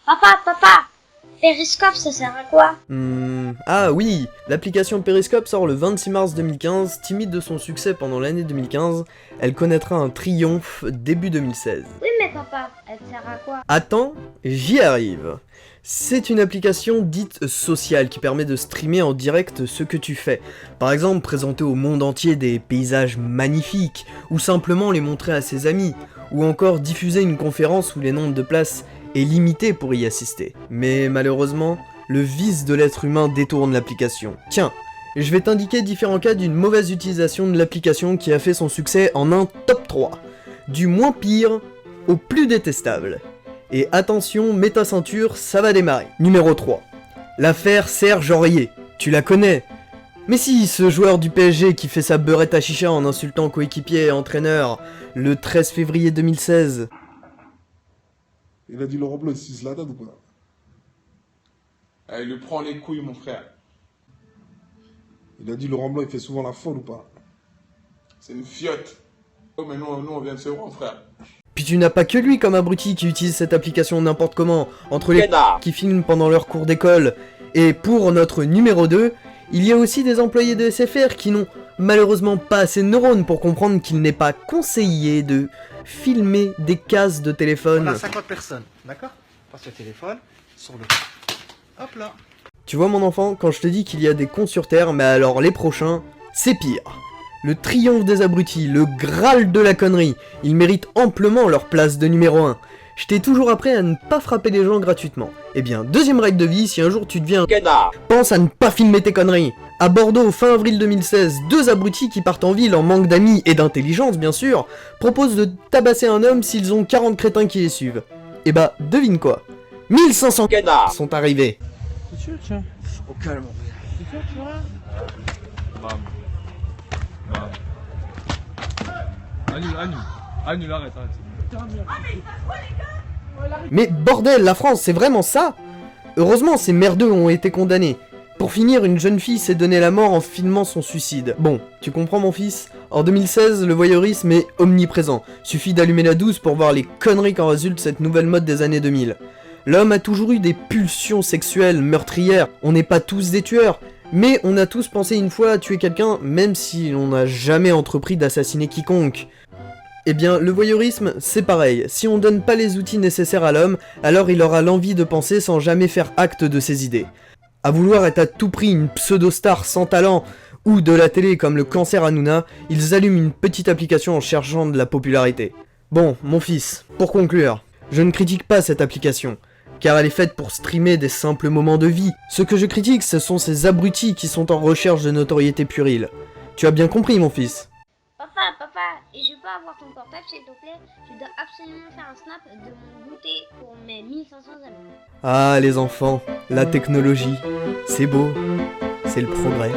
Papa, Periscope, ça sert à quoi? Ah oui, l'application Periscope sort le 26 mars 2015, timide de son succès pendant l'année 2015, elle connaîtra un triomphe début 2016. Oui mais papa, elle sert à quoi? Attends, j'y arrive. C'est une application dite sociale qui permet de streamer en direct ce que tu fais. Par exemple, présenter au monde entier des paysages magnifiques, ou simplement les montrer à ses amis, ou encore diffuser une conférence où les nombres de places est limité pour y assister. Mais malheureusement, le vice de l'être humain détourne l'application. Tiens, je vais t'indiquer différents cas d'une mauvaise utilisation de l'application qui a fait son succès en un top 3. Du moins pire au plus détestable. Et attention, mets ta ceinture, ça va démarrer. Numéro 3. L'affaire Serge Aurier. Tu la connais? Mais si, ce joueur du PSG qui fait sa beurette à chicha en insultant coéquipier et entraîneur le 13 février 2016. Il a dit Laurent Blanc, c'est Zlatan ou pas? Il lui prend les couilles, mon frère. Il a dit Laurent Blanc, il fait souvent la folle ou pas? C'est une fiotte. Oh, mais nous on vient de se voir, frère. Puis tu n'as pas que lui comme abruti qui utilise cette application n'importe comment, entre les qui filment pendant leur cours d'école. Et pour notre numéro 2, il y a aussi des employés de SFR qui n'ont malheureusement pas assez de neurones pour comprendre qu'il n'est pas conseillé de filmer des cases de téléphone. On a 50 personnes, d'accord? Passe le téléphone, sur le... Hop là. Tu vois mon enfant, quand je te dis qu'il y a des cons sur Terre, mais alors les prochains, c'est pire. Le triomphe des abrutis, le graal de la connerie, ils méritent amplement leur place de numéro 1. Je t'ai toujours appris à ne pas frapper les gens gratuitement. Eh bien, deuxième règle de vie, si un jour tu deviens un pense à ne pas filmer tes conneries. À Bordeaux, fin avril 2016, deux abrutis qui partent en ville en manque d'amis et d'intelligence, bien sûr, proposent de tabasser un homme s'ils ont 40 crétins qui les suivent. Et bah, devine quoi, 1500 sont arrivés. C'est sûr, tiens. Au calme, mon frère. C'est sûr, tu vois? Annule, arrête. Mais bordel, la France, c'est vraiment ça? Heureusement, ces merdeux ont été condamnés. Pour finir, une jeune fille s'est donné la mort en filmant son suicide. Bon, tu comprends mon fils? En 2016, le voyeurisme est omniprésent. Suffit d'allumer la 12 pour voir les conneries qu'en résulte cette nouvelle mode des années 2000. L'homme a toujours eu des pulsions sexuelles meurtrières. On n'est pas tous des tueurs, mais on a tous pensé une fois à tuer quelqu'un, même si on n'a jamais entrepris d'assassiner quiconque. Eh bien, le voyeurisme, c'est pareil. Si on donne pas les outils nécessaires à l'homme, alors il aura l'envie de penser sans jamais faire acte de ses idées. À vouloir être à tout prix une pseudo-star sans talent, ou de la télé comme le cancer Hanouna, ils allument une petite application en cherchant de la popularité. Bon, mon fils, pour conclure, je ne critique pas cette application, car elle est faite pour streamer des simples moments de vie. Ce que je critique, ce sont ces abrutis qui sont en recherche de notoriété puérile. Tu as bien compris, mon fils? Papa, et je peux avoir ton portable s'il te plaît? Je dois absolument faire un snap de mon goûter pour mes 1500 amis. Ah, les enfants, la technologie, c'est beau, c'est le progrès.